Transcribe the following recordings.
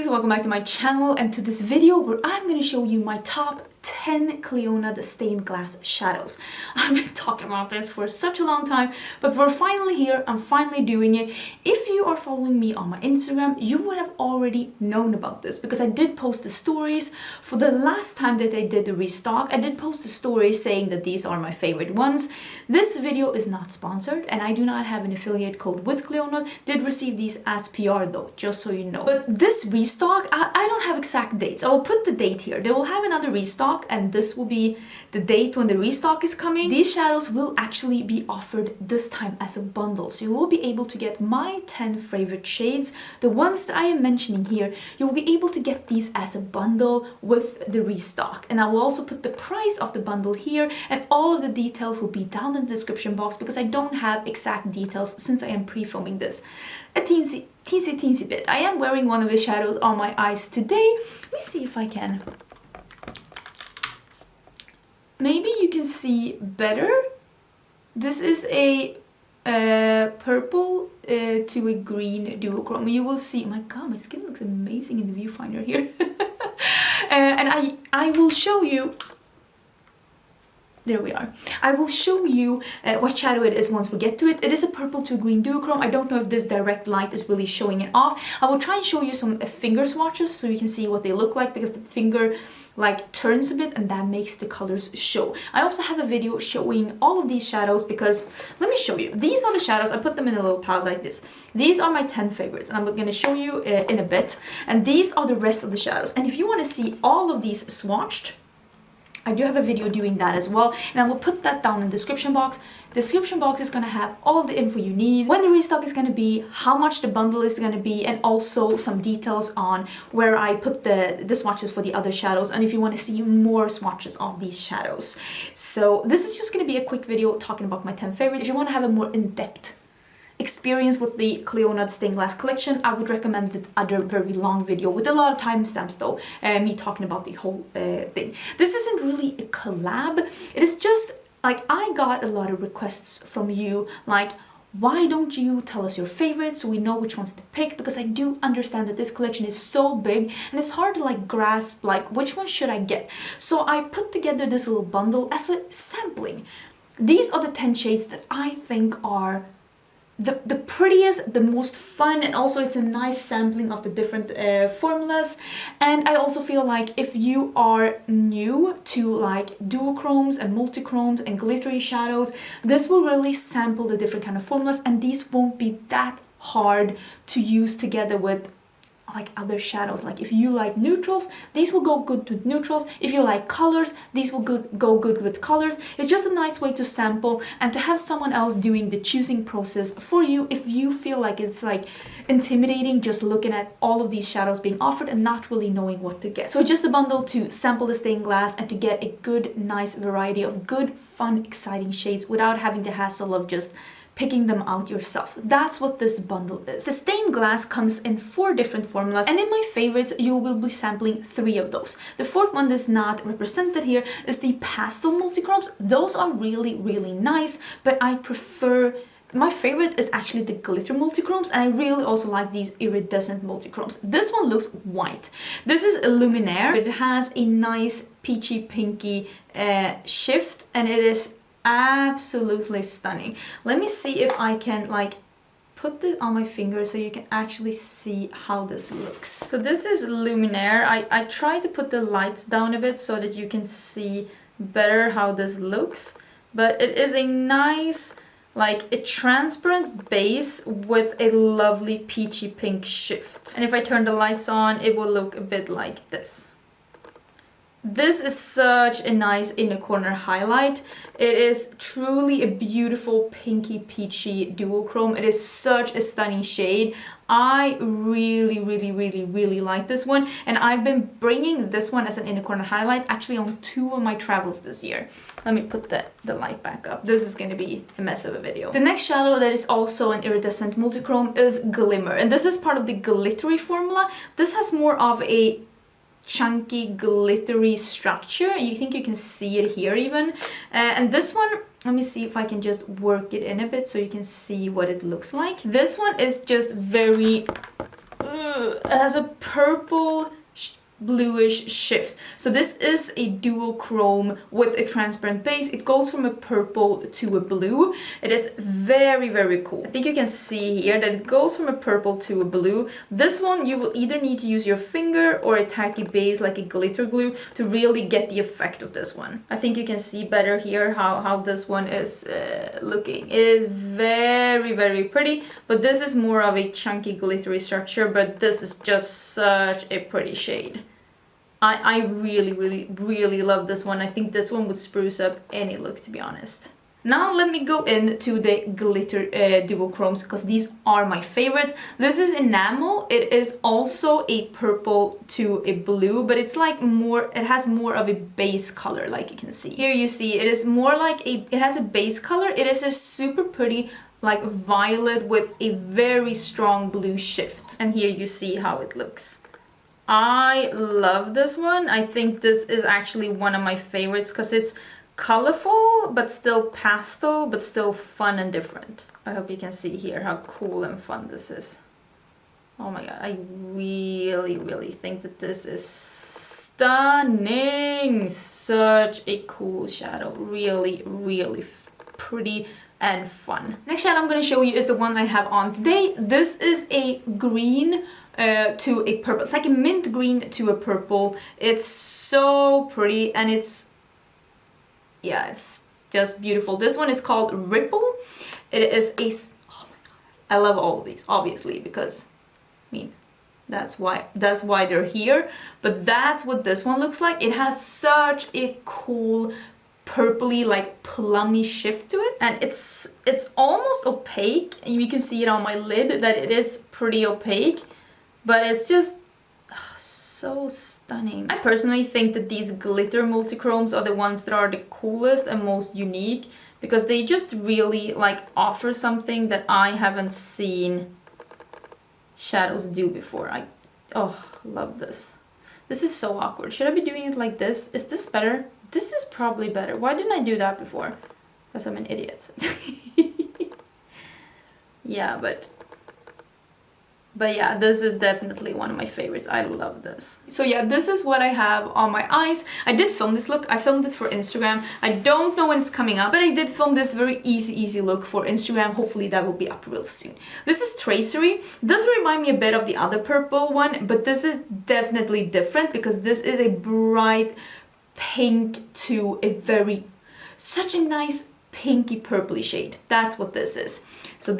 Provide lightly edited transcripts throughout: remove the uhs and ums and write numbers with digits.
guys, welcome back to my channel and to this video where I'm going to show you my top 10 Clionadh stained glass shadows. I've been talking about this for such a long time, but we're finally here. I'm finally doing it. If you are following me on my Instagram, you would have already known about this because I did post the stories for the last time that I did the restock. I did post the stories saying that these are my favorite ones. This video is not sponsored and I do not have an affiliate code with Clionadh. Did receive these as PR though, just so you know. But this restock, I don't have exact dates. I will put the date here. They will have another restock and this will be the date when the restock is coming. These shadows will actually be offered this time as a bundle. So you will be able to get my 10 favorite shades. The ones that I am mentioning here, you'll be able to get these as a bundle with the restock. And I will also put the price of the bundle here and all of the details will be down in the description box because I don't have exact details since I am pre-filming this a teensy bit. I am wearing one of the shadows on my eyes today. Let me see if I can. Maybe you can see better. This is a purple to a green duochrome. You will see, oh my god, my skin looks amazing in the viewfinder here. And I will show you, there we are. I will show you what shadow it is once we get to it. It is a purple to a green duochrome. I don't know if this direct light is really showing it off. I will try and show you some finger swatches so you can see what they look like because the finger like turns a bit and that makes the colors show. I also have a video showing all of these shadows because, let me show you. These are the shadows. I put them in a little palette like this. These are my 10 favorites and I'm going to show you in a bit. And these are the rest of the shadows. And if you want to see all of these swatched, I do have a video doing that as well, and I will put that down in the description box. The description box is going to have all the info you need, when the restock is going to be, how much the bundle is going to be, and also some details on where I put the swatches for the other shadows, and if you want to see more swatches of these shadows. So this is just going to be a quick video talking about my 10 favorites. If you want to have a more in-depth experience with the Clionadh stained glass collection, I would recommend the other very long video with a lot of timestamps though, me talking about the whole thing. This isn't really a collab, it is just like I got a lot of requests from you like, why don't you tell us your favorites so we know which ones to pick, because I do understand that this collection is so big and it's hard to like grasp like which one should I get. So I put together this little bundle as a sampling. These are the 10 shades that I think are the prettiest, the most fun, and also it's a nice sampling of the different formulas. And I also feel like if you are new to like duochromes and multichromes and glittery shadows, this will really sample the different kind of formulas and these won't be that hard to use together with like other shadows. Like if you like neutrals, these will go good with neutrals. If you like colors, these will go good with colors. It's just a nice way to sample and to have someone else doing the choosing process for you if you feel like it's like intimidating just looking at all of these shadows being offered and not really knowing what to get. So just a bundle to sample the stained glass and to get a good, nice variety of good, fun, exciting shades without having the hassle of just picking them out yourself. That's what this bundle is. The stained glass comes in 4 different formulas and in my favorites you will be sampling 3 of those. The 4th one that's not represented here is the pastel multichromes. Those are really, really nice, but I prefer, my favorite is actually the glitter multichromes and I really also like these iridescent multichromes. This one looks white. This is a Luminaire. It has a nice peachy pinky shift and it is absolutely stunning. Let me see if I can like put this on my finger so you can actually see how this looks. So this is Luminaire. I tried to put the lights down a bit so that you can see better how this looks, but it is a nice like a transparent base with a lovely peachy pink shift. And if I turn the lights on, it will look a bit like this. This is such a nice inner corner highlight. It is truly a beautiful pinky peachy duochrome. It is such a stunning shade. I really like this one and I've been bringing this one as an inner corner highlight actually on 2 of my travels this year. Let me put the light back up. This is going to be a mess of a video. The next shadow that is also an iridescent multichrome is Glimmer, and this is part of the glittery formula. This has more of a chunky glittery structure. You think you can see it here even. And this one, let me see if I can just work it in a bit so you can see what it looks like. This one is just very it has a purple bluish shift. So this is a duochrome with a transparent base. It goes from a purple to a blue. It is very, very cool. I think you can see here that it goes from a purple to a blue. This one you will either need to use your finger or a tacky base like a glitter glue to really get the effect of this one. I think you can see better here how this one is looking. It is very, very pretty, but this is more of a chunky glittery structure, but this is just such a pretty shade. I really, really, really love this one. I think this one would spruce up any look, to be honest. Now let me go into the glitter duochromes, because these are my favorites. This is Enamel. It is also a purple to a blue, but it's like more, it has more of a base color, like you can see. Here you see it is more like it has a base color. It is a super pretty like violet with a very strong blue shift. And here you see how it looks. I love this one. I think this is actually one of my favorites because it's colorful but still pastel but still fun and different. I hope you can see here how cool and fun this is. Oh my god, I really, really think that this is stunning. Such a cool shadow. Really, really pretty and fun. Next shadow I'm going to show you is the one I have on today. This is a green to a purple. It's like a mint green to a purple. It's so pretty and it's just beautiful. This one is called Ripple. It is a, oh my god, I love all of these obviously because I mean that's why they're here, but that's what this one looks like. It has such a cool purpley like plummy shift to it, and it's almost opaque. You can see it on my lid that it is pretty opaque, but it's just so stunning. I personally think that these glitter multichromes are the ones that are the coolest and most unique because they just really like offer something that I haven't seen shadows do before. I love this. This is so awkward. Should I be doing it like this? Is this better? This is probably better. Why didn't I do that before? Because I'm an idiot. Yeah, but yeah, this is definitely one of my favorites. I love this. So yeah, this is what I have on my eyes. I did film this look. I filmed it for Instagram. I don't know when it's coming up, but I did film this very easy look for Instagram. Hopefully that will be up real soon. This is Tracery. It does remind me a bit of the other purple one, but this is definitely different because this is a bright pink to a such a nice pinky purpley shade. That's what this is. So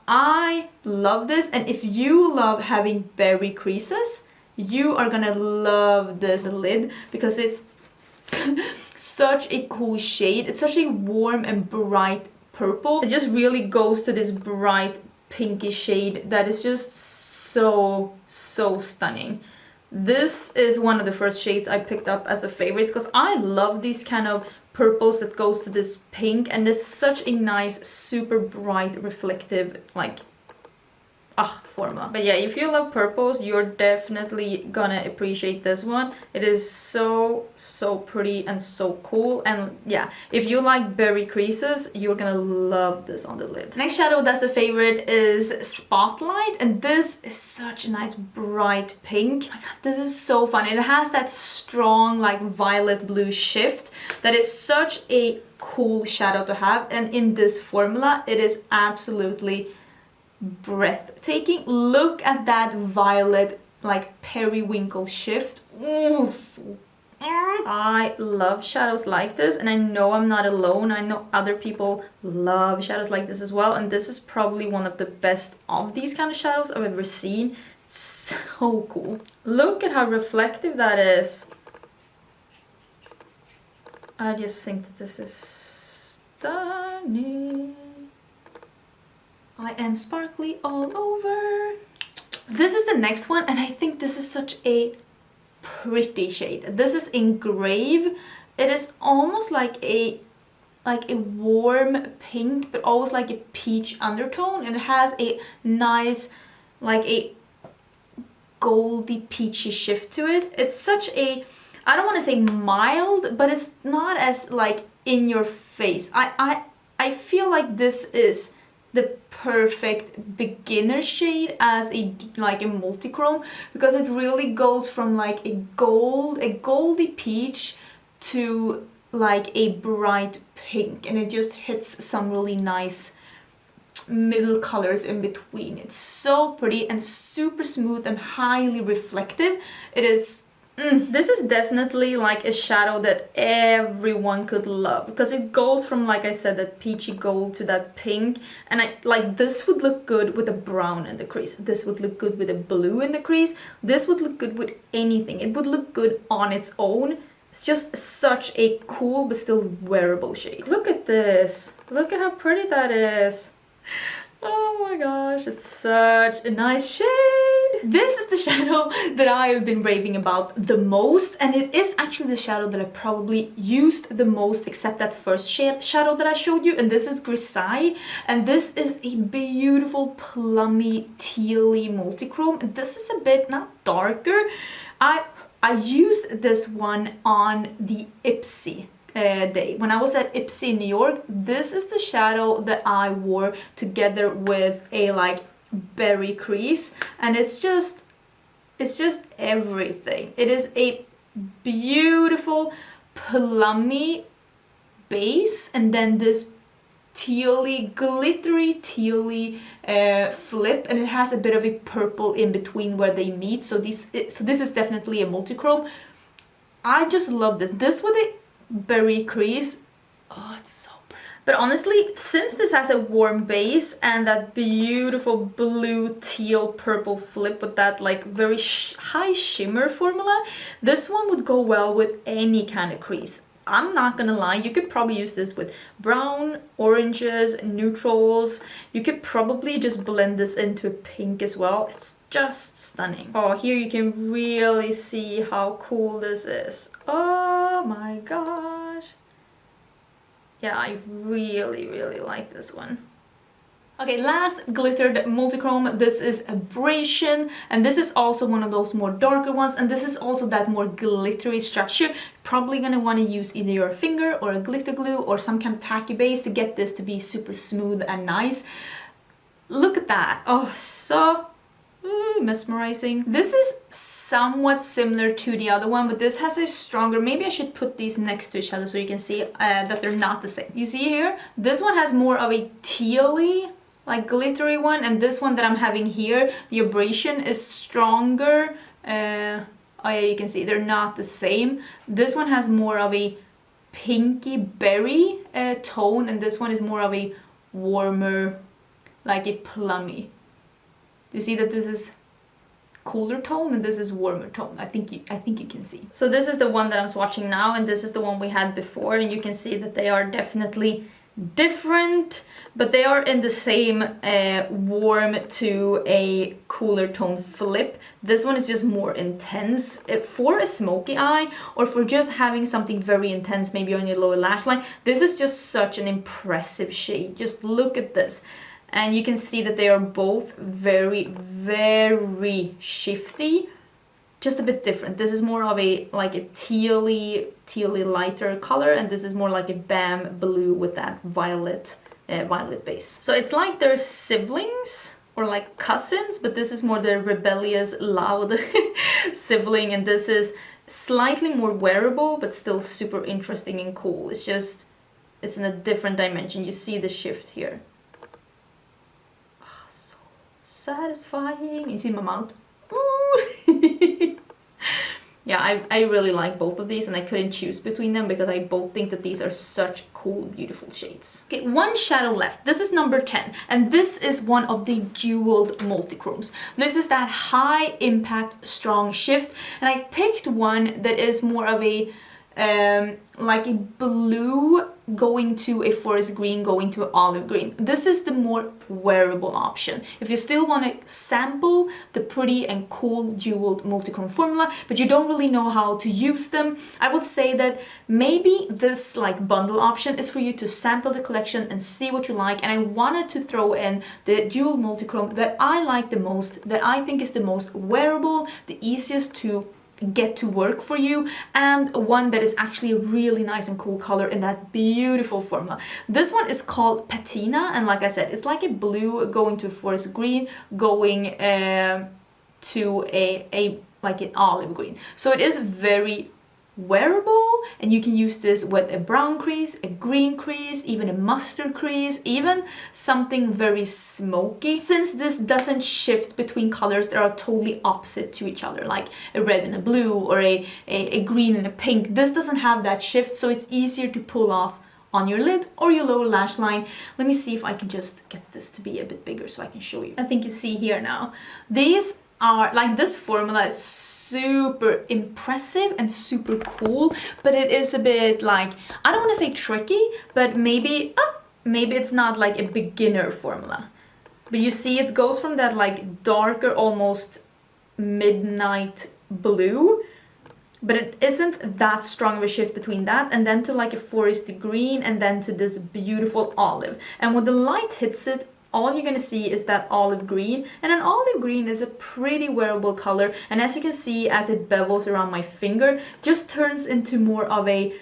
I love this, and if you love having berry creases, you are gonna love this lid because it's such a cool shade. It's such a warm and bright purple. It just really goes to this bright pinky shade that is just so stunning. This is one of the first shades I picked up as a favorite because I love these kind of purples that goes to this pink, and it's such a nice, super bright, reflective, like, formula. But yeah, if you love purples, you're definitely gonna appreciate this one. It is so pretty and so cool, and yeah, if you like berry creases, you're gonna love this on the lid. Next shadow that's a favorite is Spotlight, and this is such a nice bright pink. Oh my god, this is so fun. It has that strong like violet blue shift that is such a cool shadow to have, and in this formula it is absolutely breathtaking. Look at that violet like periwinkle shift. Ooh, I love shadows like this, and I know I'm not alone. I know other people love shadows like this as well, and this is probably one of the best of these kind of shadows I've ever seen. So cool. Look at how reflective that is. I just think that this is stunning. I am sparkly all over. This is the next one, and I think this is such a pretty shade. This is Engrave. It is almost like a warm pink, but almost like a peach undertone, and it has a nice like a goldy peachy shift to it. It's such a, I don't want to say mild, but it's not as like in your face. I feel like this is the perfect beginner shade as a multi-chrome, because it really goes from like a goldy peach to like a bright pink, and it just hits some really nice middle colors in between. It's so pretty and super smooth and highly reflective. It is this is definitely like a shadow that everyone could love, because it goes from, like I said, that peachy gold to that pink, and this would look good with a brown in the crease. This would look good with a blue in the crease. This would look good with anything. It would look good on its own. It's just such a cool but still wearable shade. Look at this. Look at how pretty that is. Oh my gosh, it's such a nice shade. This is the shadow that I have been raving about the most, and it is actually the shadow that I probably used the most, except that first shadow that I showed you, and this is Grisaille, and this is a beautiful plummy tealy multi-chrome, and this is a bit not darker. I used this one on the Ipsy day. When I was at Ipsy in New York, this is the shadow that I wore together with a like berry crease, and it's just everything. It is a beautiful plummy base, and then this tealy, glittery tealy flip, and it has a bit of a purple in between where they meet. So this is definitely a multi-chrome. I just love this. This with a berry crease. Oh, it's so pretty. But honestly, since this has a warm base and that beautiful blue teal purple flip with that like very high shimmer formula, this one would go well with any kind of crease. I'm not gonna lie, you could probably use this with brown, oranges, neutrals. You could probably just blend this into a pink as well. It's just stunning. Oh, here you can really see how cool this is. Oh my gosh. Yeah, I really, really like this one. Okay, last glittered multi-chrome, this is Abrasion, and this is also one of those more darker ones, and this is also that more glittery structure. Probably gonna want to use either your finger or a glitter glue or some kind of tacky base to get this to be super smooth and nice. Look at that. Oh, so mesmerizing. This is somewhat similar to the other one, but this has a stronger, maybe I should put these next to each other so you can see that they're not the same. You see here, this one has more of a tealy, like glittery one, and this one that I'm having here, the Abrasion, is stronger. Oh yeah, you can see they're not the same. This one has more of a pinky berry tone, and this one is more of a warmer, like a plummy. You see that this is cooler tone and this is warmer tone. I think you can see. So this is the one that I'm swatching now, and this is the one we had before, and you can see that they are definitely different, but they are in the same warm to a cooler tone flip. This one is just more intense for a smoky eye, or for just having something very intense maybe on your lower lash line. This is just such an impressive shade. Just look at this. And you can see that they are both very, very shifty. Just a bit different. This is more of a like a tealy lighter color, and this is more like a bam blue with that violet base. So it's like they're siblings or like cousins, but this is more the rebellious, loud sibling, and this is slightly more wearable, but still super interesting and cool. It's just, it's in a different dimension. You see the shift here. Oh, so satisfying. You see my mouth? Ooh. Yeah, I really like both of these, and I couldn't choose between them because I both think that these are such cool, beautiful shades. Okay, one shadow left. This is number 10, and this is one of the jeweled multichromes. This is that high impact, strong shift, and I picked one that is more of a like a blue going to a forest green going to olive green. This is the more wearable option. If you still want to sample the pretty and cool jeweled multichrome formula, but you don't really know how to use them, I would say that maybe this like bundle option is for you to sample the collection and see what you like. And I wanted to throw in the jeweled multichrome that I like the most, that I think is the most wearable, the easiest to get to work for you, and one that is actually a really nice and cool color in that beautiful formula. This one is called Patina, and like I said, it's like a blue going to a forest green going to a like an olive green. So it is very wearable, and you can use this with a brown crease, a green crease, even a mustard crease, even something very smoky. Since this doesn't shift between colors that are totally opposite to each other, like a red and a blue or a green and a pink, this doesn't have that shift, so it's easier to pull off on your lid or your lower lash line. Let me see if I can just get this to be a bit bigger so I can show you. I think you see here now. These are like, this formula is super impressive and super cool, but it is a bit like, I don't want to say tricky, but maybe it's not like a beginner formula. But you see it goes from that like darker, almost midnight blue, but it isn't that strong of a shift between that, and then to like a foresty green, and then to this beautiful olive. And when the light hits it, all you're gonna see is that olive green, and an olive green is a pretty wearable color, and as you can see, as it bevels around my finger, just turns into more of a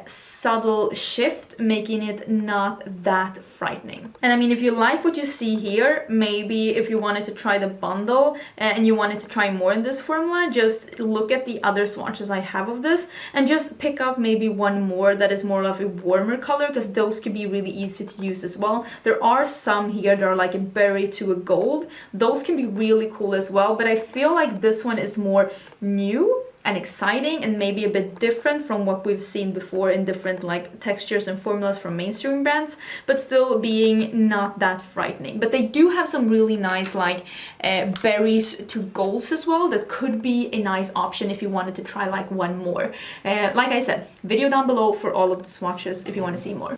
subtle shift, making it not that frightening. And I mean, if you like what you see here, maybe if you wanted to try the bundle and you wanted to try more in this formula, just look at the other swatches I have of this and just pick up maybe one more that is more of a warmer color, because those can be really easy to use as well. There are some here that are like a berry to a gold. Those can be really cool as well, but I feel like this one is more new and exciting and maybe a bit different from what we've seen before in different like textures and formulas from mainstream brands, but still being not that frightening. But they do have some really nice like berries to golds as well that could be a nice option if you wanted to try like one more. Like I said, video down below for all of the swatches if you want to see more.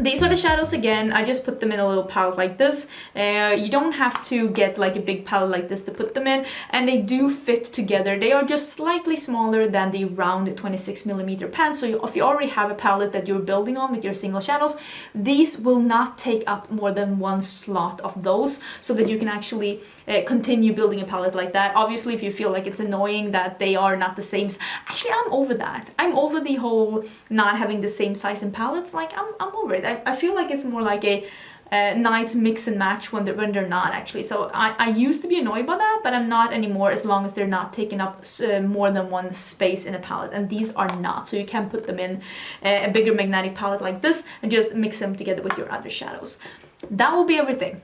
These are the shadows again. I just put them in a little palette like this. You don't have to get like a big palette like this to put them in, and they do fit together. They are just slightly smaller than the round 26mm pen, so if you already have a palette that you're building on with your single shadows, these will not take up more than one slot of those, so that you can actually continue building a palette like that. Obviously, if you feel like it's annoying that they are not the same, actually I'm over that. I'm over the whole not having the same size in palettes. Like I'm over it. I feel like it's more like a nice mix and match when they're not actually. So I used to be annoyed by that, but I'm not anymore, as long as they're not taking up more than one space in a palette, and these are not. So you can put them in a bigger magnetic palette like this and just mix them together with your other shadows. That will be everything.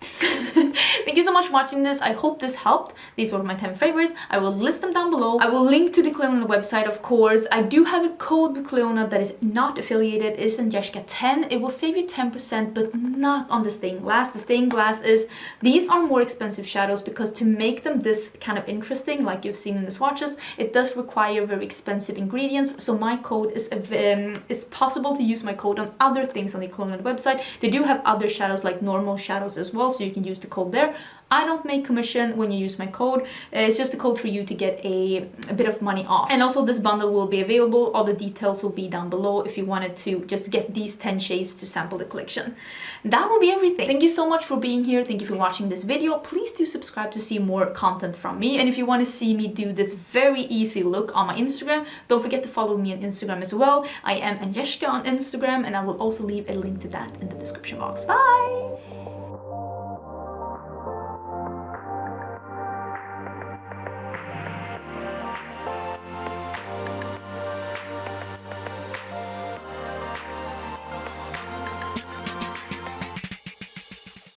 Thank you so much for watching this. I hope this helped. These were my 10 favorites. I will list them down below. I will link to the Clionadh website, of course. I do have a code with Clionadh that is not affiliated. It is Angelica 10. It will save you 10%, but not on the stained glass. The stained glass is, these are more expensive shadows, because to make them this kind of interesting, like you've seen in the swatches, it does require very expensive ingredients. So my code is, it's possible to use my code on other things on the Clionadh website. They do have other shadows, like normal shadows as well, so you can use the code there. I don't make commission when you use my code. It's just a code for you to get a bit of money off. And also this bundle will be available. All the details will be down below if you wanted to just get these 10 shades to sample the collection. That will be everything. Thank you so much for being here. Thank you for watching this video. Please do subscribe to see more content from me. And if you want to see me do this very easy look on my Instagram, don't forget to follow me on Instagram as well. I am Angelica on Instagram, and I will also leave a link to that in the description box. Bye!